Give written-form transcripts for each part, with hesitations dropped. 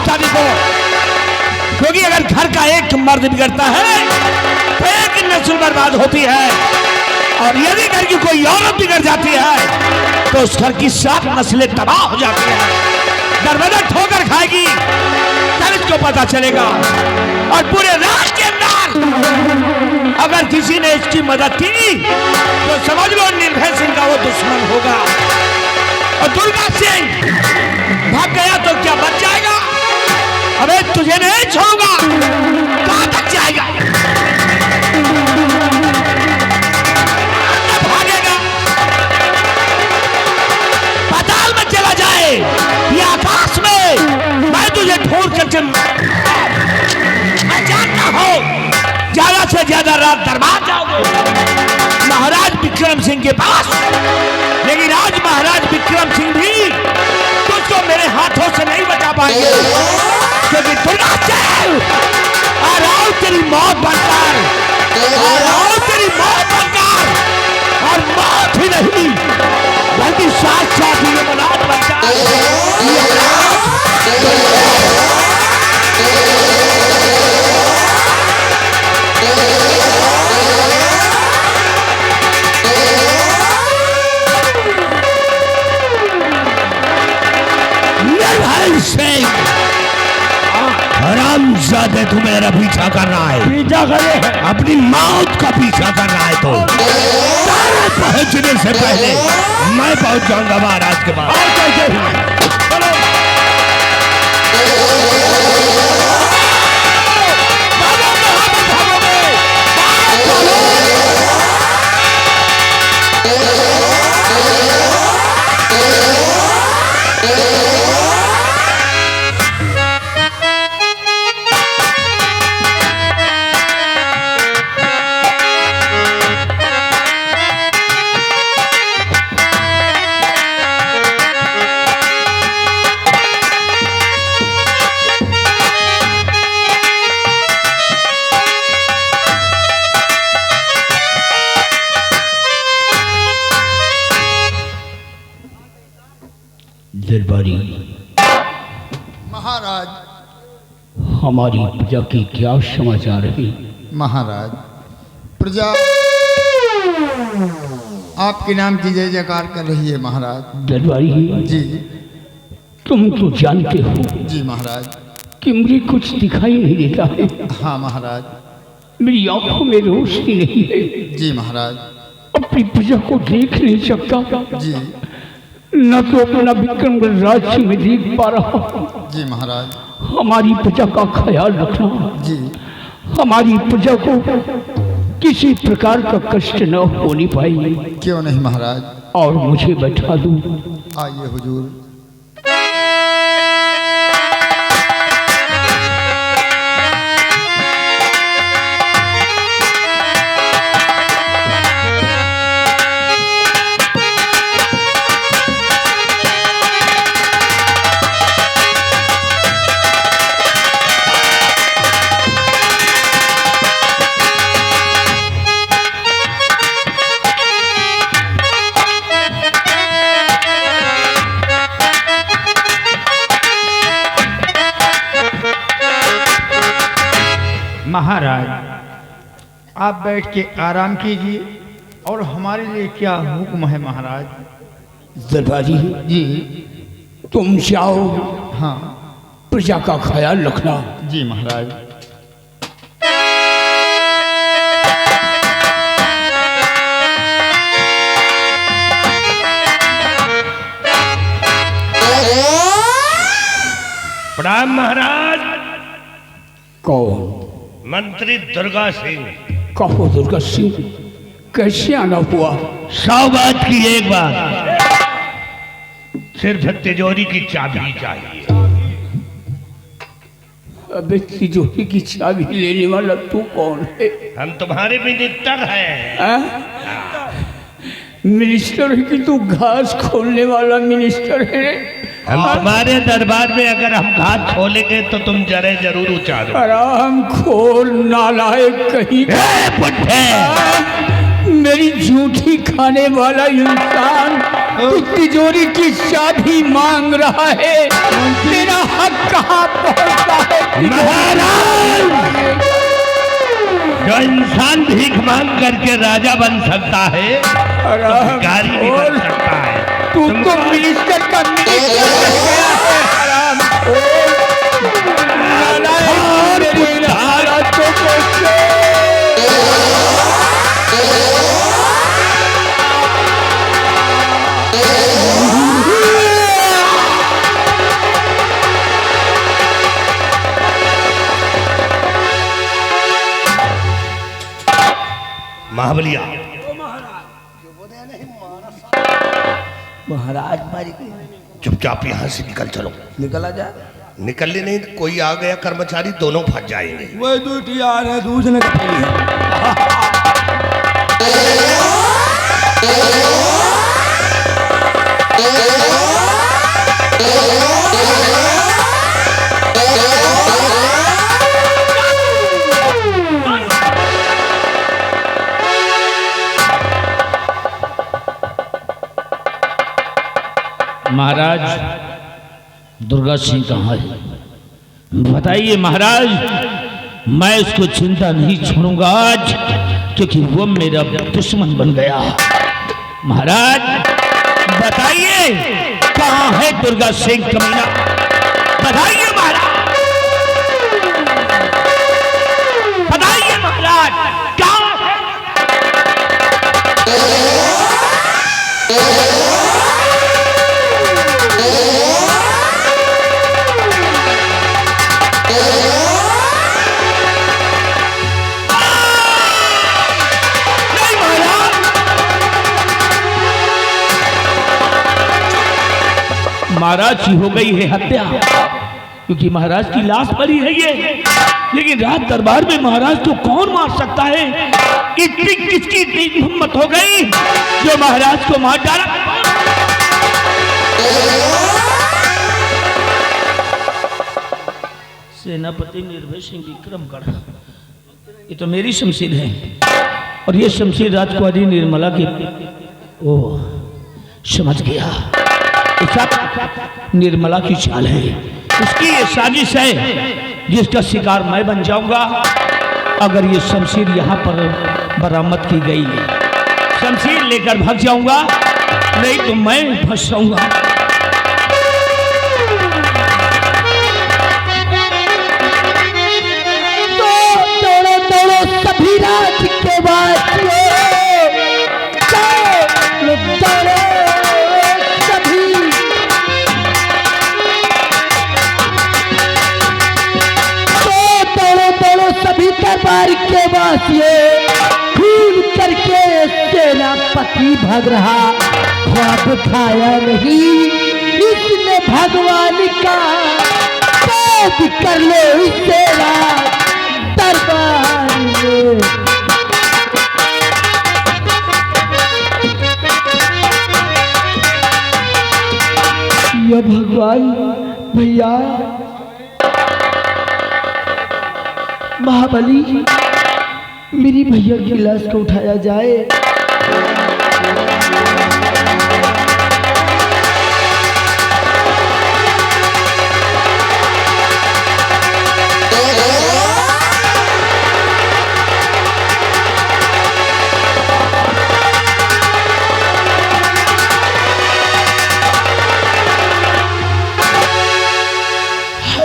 शादी को, क्योंकि अगर घर का एक मर्द बिगड़ता है तो एक नस्ल बर्बाद होती है, और यदि घर की कोई औरत बिगड़ जाती है तो उस घर की 7 नस्लें तबाह हो जाती है। दरवाजा ठोकर खाएगी तब इसको पता चलेगा। और पूरे राज के अंदर अगर किसी ने इसकी मदद की तो समझ लो निर्भय सिंह का वो दुश्मन होगा। और दुर्गा सिंह भाग गया तो क्या बच जाएगा? अबे तुझे नहीं छोड़ूंगा, कहां तक जाएगा? भागेगा, पाताल में चला जाए या आकाश में, मैं तुझे ढूंढ कर मैं जानता हूं ज्यादा से ज्यादा रात दरबार जाओगे महाराज विक्रम सिंह के पास, लेकिन आज महाराज विक्रम सिंह भी तुझको मेरे हाथों से नहीं बचा पाएंगे, क्योंकि दुर्गा सिंह आ रहा हूं तेरी मौत बनकर, आ रहा हूं तेरी मौत बनकर, और मौत ही नहीं बल्कि साथ साथ ही मनात बनकर। हरामजादे तू मेरा पीछा कर रहा है, पीछा करे अपनी मौत का पीछा कर रहा है। तो पहुंचने से पहले मैं पहुंच जाऊंगा महाराज के पास। दरबारी महाराज, हमारी प्रजा की क्या समाचार है? महाराज, प्रजा आपके नाम की जय जयकार कर रही है महाराज। दरबारी जी तुम तो जानते हो जी महाराज कि मुझे कुछ दिखाई नहीं देता है। हाँ महाराज। मेरी आंखों में रोशनी नहीं है। जी महाराज। अपनी प्रजा को देख नहीं सकता जी न तो अपना विक्रमगढ़ राज्य में देख पा रहा। जी महाराज। हमारी प्रजा का ख्याल रखना। जी हमारी प्रजा को किसी प्रकार का कष्ट न होने पाए। क्यों नहीं महाराज। और मुझे बैठा दो। आइए हुजूर। महाराज आप बैठ के आराम कीजिए और हमारे लिए क्या हुक्म है महाराज। दरबारी जी तुम जाओ। हाँ प्रजा का ख्याल रखना। जी महाराज। प्रणाम महाराज। कौन? मंत्री दुर्गा सिंह। कहो दुर्गा सिंह, कैसे आना हुआ? 100 बात की एक बात, सिर्फ तिजोरी की चाबी चाहिए। अबे तिजोरी की चाबी लेने वाला तू कौन है? हम तुम्हारे मिनिस्टर हैं। मिनिस्टर है कि तू घास खोलने वाला मिनिस्टर है? हम तुम्हारे दरबार में अगर हम घास खोलेंगे तो तुम जरे जरूर उचारो। आराम खोल नालायक कहीं। मेरी झूठी खाने वाला इंसान तू तिजोरी की चाबी मांग रहा है। तेरा हक कहाँ पहुंच महाराज, जो इंसान भीख मांग करके राजा बन सकता है, तो भिखारी भी बन सकता है। तुमको मिनिस्टर का मिनिस्टर बन गया है हराम। महाबलिया, महाराज मारी चुपचाप यहाँ से निकल चलो। निकला जा। निकलने नहीं तो कोई आ गया कर्मचारी, दोनों फंस जाएंगे। वो दूसरी आ रहे दूसरे का पहली है। महाराज, दुर्गा सिंह कहाँ है? बताइए महाराज, मैं इसको चिंता नहीं छोड़ूंगा आज, क्योंकि वो मेरा दुश्मन बन गया। महाराज बताइए, कहाँ है दुर्गा सिंह कमीना? बताइए महाराज, बताइए महाराज, कहाँ है? महाराज की हो गई है हत्या, क्योंकि महाराज की लाश पड़ी है ये। लेकिन राज दरबार में महाराज को कौन मार सकता है? इतनी किसकी इतनी हिम्मत हो गई जो महाराज को मार डाला? सेनापति निर्भय सिंह विक्रमगढ़, ये तो मेरी शमशीर है, और ये शमशीर राजकुमारी निर्मला की। ओह, समझ गया, निर्मला की चाल है, उसकी ये साजिश है जिसका शिकार मैं बन जाऊंगा। अगर ये शमशीर यहाँ पर बरामद की गई, शमशीर लेकर भाग जाऊंगा, नहीं तो मैं फंस जाऊंगा। सभी राज के वासियों, सभी दरबार के वासियों, खून करके सेनापति भाग रहा, ख्वाब खाया नहीं इसने भगवान का, कैद कर लो इसे दरबार में। ये भगवान भैया, महाबली, मेरी भैया की लाश को उठाया जाए।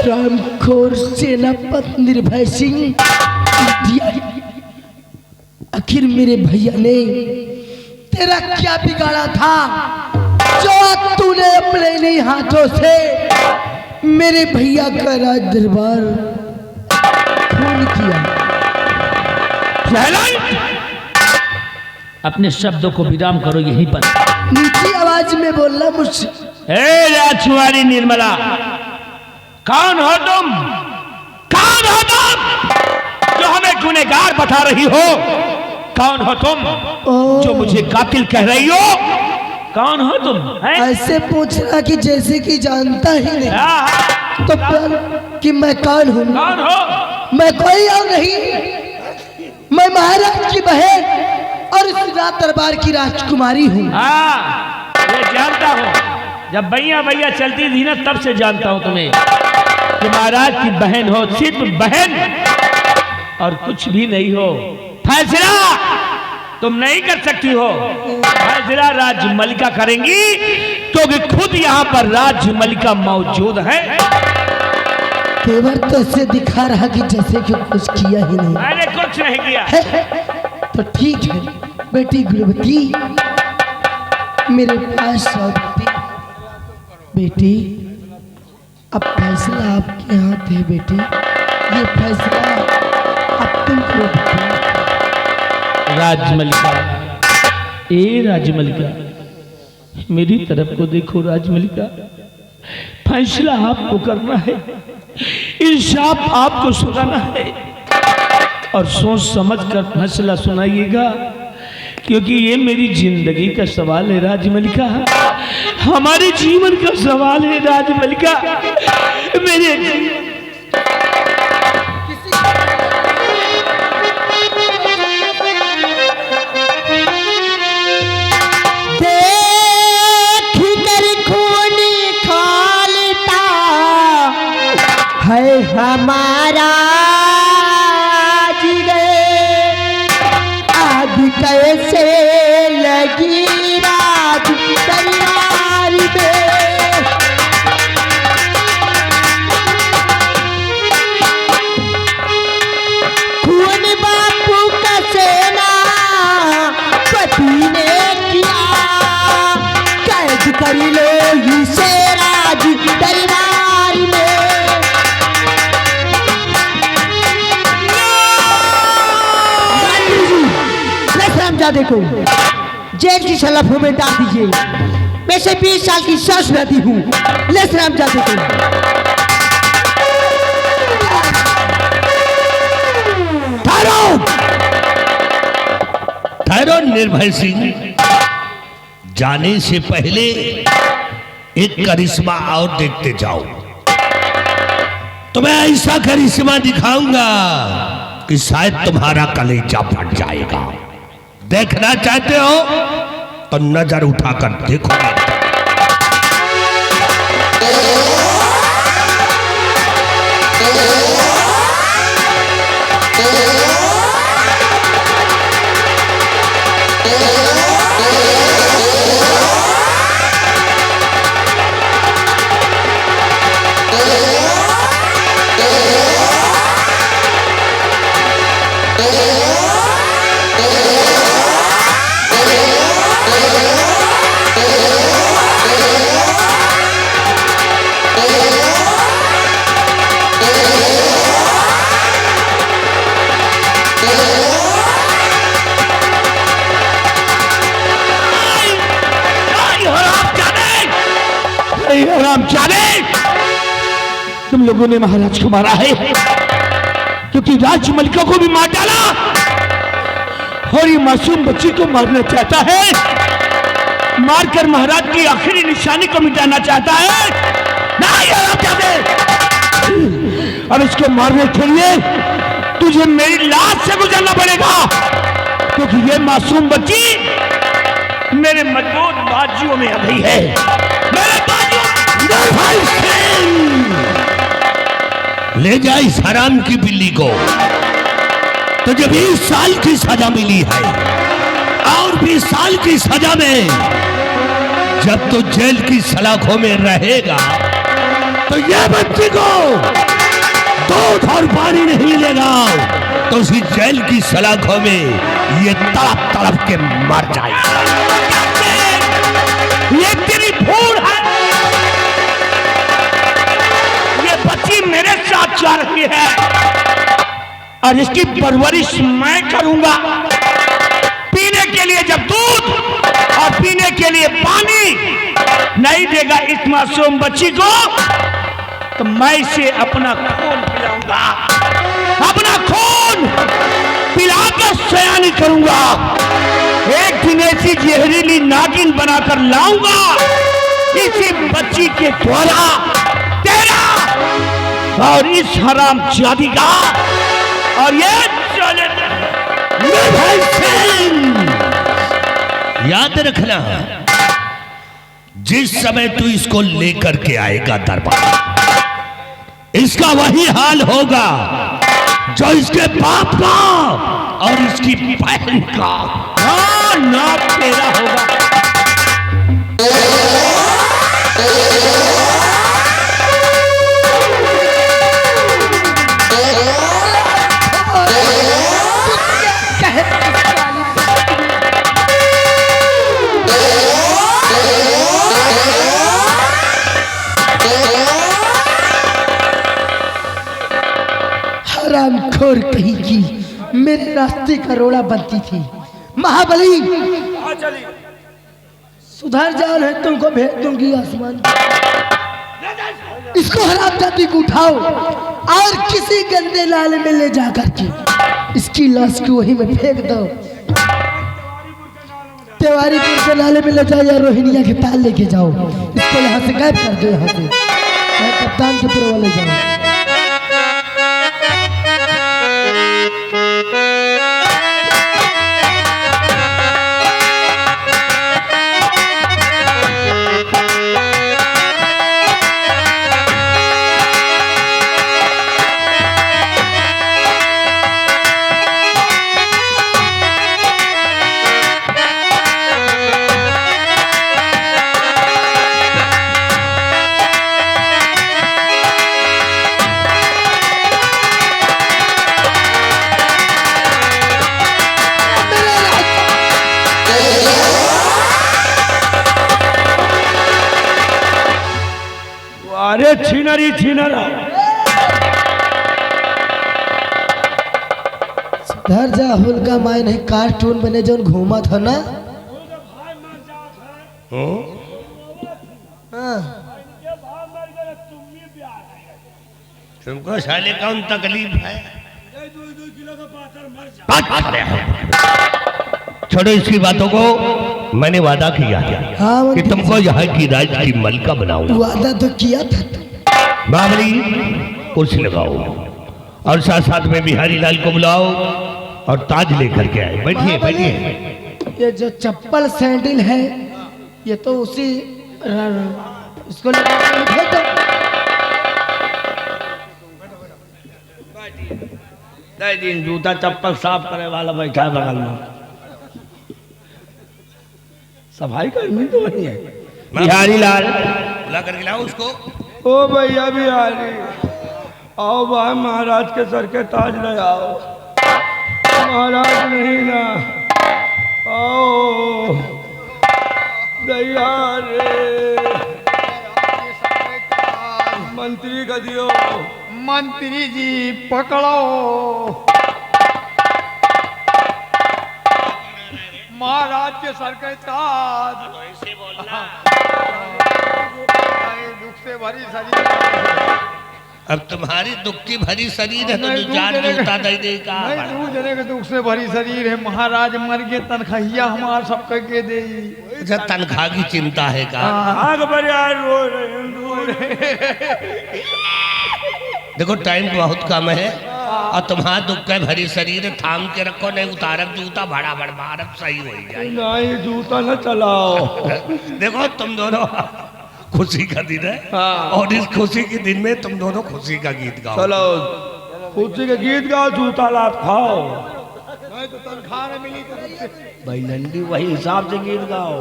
रामखोर सेनापति निर्भय सिंह, आखिर मेरे भैया ने तेरा क्या बिगाड़ा था जो तूने अपने नहीं हाथों से मेरे भैया का राज दरबार खून किया? अपने शब्दों को विराम करो यहीं पर। नीची आवाज में बोलना मुझसे। हे राजकुमारी निर्मला, कौन हो तुम? कौन हो तुम जो हमें गुनहगार बता रही हो? कौन हो तुम जो मुझे कातिल कह रही हो? कौन हो तुम? ऐसे पूछना कि जैसे कि जानता ही नहीं। तो कि मैं कौन हूँ? कौन हो? मैं कोई और नहीं, मैं महाराज की बहन और इस राज दरबार की राजकुमारी हूँ। हाँ, ये जानता हूँ। जब भैया भैया चलती थी ना, तब से जानता हूँ तुम्हें। कि महाराज की बहन हो, सिर्फ बहन और कुछ भी नहीं हो। फैसला तुम नहीं कर सकती हो, फैसला राजमलिका करेंगी, क्योंकि खुद यहाँ पर राजमलिका मौजूद है। तेवर तो इससे दिखा रहा कि जैसे कि कुछ किया ही नहीं। मैंने कुछ नहीं किया। तो ठीक है बेटी गुणवती, मेरे पास सौभाग्य। बेटी अब फैसला आपके हाथ है बेटी, ये फैसला अब तुम करो बेटी। राजमलिका, ए राजमलिका, मेरी तरफ को देखो राजमलिका, फैसला आपको करना है, इंसाफ आपको सुनाना है और सोच समझ कर फैसला सुनाइएगा, क्योंकि ये मेरी जिंदगी का सवाल है राजमलिका, हमारे जीवन का सवाल है राजमलिका। मेरे है हमारा जिगर, आग कैसे लगी राज दरबार में। खून बापू का सेना पति ने किया, कैद कर लो इसे राज दरबार में। रामजादे को जेल की सलाखों में डाल दीजिए। मैं से 20 साल की सास रहती हूँ। लेस रामजादे को ठहरो निर्भय सिंह, जाने से पहले एक करिश्मा और देखते जाओ। तुम्हें ऐसा करिश्मा दिखाऊंगा कि शायद तुम्हारा कलेजा फट जाएगा। देखना चाहते हो तो नजर उठाकर देखो। तुम लोगों ने महाराज को मारा है, क्योंकि राजमलिका को भी मार डाला और ये मासूम बच्ची को मारना चाहता है, मारकर महाराज की आखिरी निशानी को मिटाना चाहता है। अब इसको मारने के लिए तुझे मेरी लाश से गुजरना पड़ेगा, क्योंकि ये मासूम बच्ची मेरे मजबूत बाजुओं में आ गई है। मेरे ले जा इस हराम की बिल्ली को। तुझे 20 साल की सजा मिली है और 20 साल की सजा में जब तू जेल की सलाखों में रहेगा तो ये बच्ची को दूध और पानी नहीं मिलेगा, तो उसी जेल की सलाखों में ये तड़प तड़प के मर जाएगा। ये तेरी भूल है, ये बच्ची मेरे साथ जा रही है और इसकी परवरिश मैं करूंगा। पीने के लिए जब दूध और पीने के लिए पानी नहीं देगा इस मासूम बच्ची को, तो मैं इसे अपना खून पिलाऊंगा, अपना खून पिलाकर सयानी करूंगा। एक दिन ऐसी जहरीली नागिन बनाकर लाऊंगा इसी बच्ची के द्वारा तेरा और इस हराम जादी का और ये याद रखना, जिस समय तू इसको लेकर के आएगा दरबार, इस इसका वही हाल होगा जो इसके बाप का और इसकी बहन का। नाम तेरा होगा। हरामखोर कहीं की मेरे रास्ते का रोड़ा बनती थी। महाबली सुधर जाओ है तुमको भेज दूंगी आसमान। इसको हरामजादी को उठाओ और किसी गंदे नाले में ले जा करके इसकी लाश को वहीं में फेंक दो। तिवारीपुर के नाले में ले जाओ या रोहिणिया के ताल लेके जाओ। इसको यहाँ से गायब कर दो। यहाँ से कप्तान के पुरवा ले जाओ। अरे छीनरी छीनरा घर जा हुलका माय नहीं कार्टून बने जो घूमा था ना। हाँ। तुमको साले कौन तकलीफ है? छोड़ो इसकी बातों को। मैंने वादा किया हाँ, कि तुमको यहाँ की राज की मलका बनाऊंगा। वादा तो किया था। बाबरी कुर्सी लगाओ और साथ साथ में बिहारी लाल को बुलाओ और ताज लेकर के आए। बैठिए बैठिए। ये जो चप्पल सैंडल है ये तो उसी इसको भेज दो। दिन जूता चप्पल साफ करे वाला बैठा है बगल में। सफाई करनी तो नहीं है। बिहारी लाल बुला करके लाओ उसको। ओ भैया बिहारी आओ भाई महाराज के सर के ताज ले आओ। महाराज नहीं ना आओ दैया रे। मंत्री का दियो। मंत्री जी पकड़ो। महाराज के सर के ताज। दुख से भरी शरीर। अब तुम्हारी दुख की भरी शरीर है तो जान जूता दे देगा। तू जने के दुख से भरी शरीर है। महाराज मर गए तनख्वाहिया हमार सब के दे। अच्छा तनख्वाह की चिंता है का? आग बरिया रो रहे। देखो टाइम बहुत कम है और तुम्हारा दुख का भरी शरीर थाम के रखो, नहीं उतारब जूता बड़ा बड़बारब सही हो जाए। नहीं जूता न चलाओ। देखो तुम दोनों खुशी का दिन है और इस खुशी के दिन में तुम दोनों खुशी का गीत गाओ। चलो खुशी के गीत गाओ, जूता लात खाओ। नहीं तो तनख्वाह न मिली तो भाई नंदी वही हिसाब से गीत गाओ।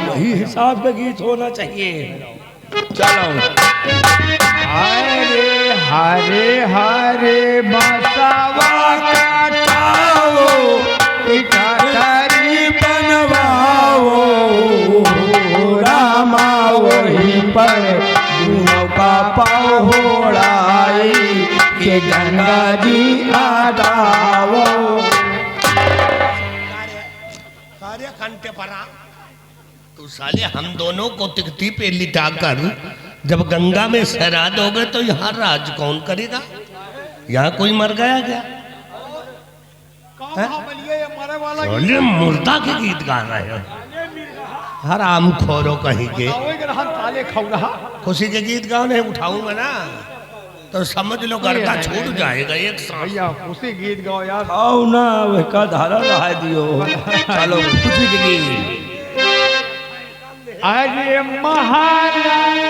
वही हिसाब का गीत होना चाहिए। चलो हरे हरे हरे बसवा काटाओ पिठारी बनवाओ रामा वही पर दोनों का पाँव होड़ाई के गंगा जी आदाओ। कार्य घंटे परा तो साले हम दोनों को तिकती पे लिटा कर जब गंगा में शहरा दोगे तो यहाँ राज कौन करेगा? यहाँ कोई मर गया क्या? बोले मुर्दा के गीत गा रहे हो। हराम खोरो कहीं के। खुशी के गीत गाओ, नहीं उठाऊंगा ना तो समझ लो गर्दा छूट जाएगा एक साथ। भैया खुशी गीत गाओ यार। आओ ना वह का धारा रहा दियो। चलो खुशी के गीत। अरे महाराज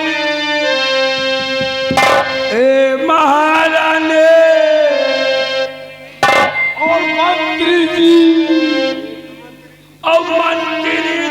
मंत्री जी और मंत्री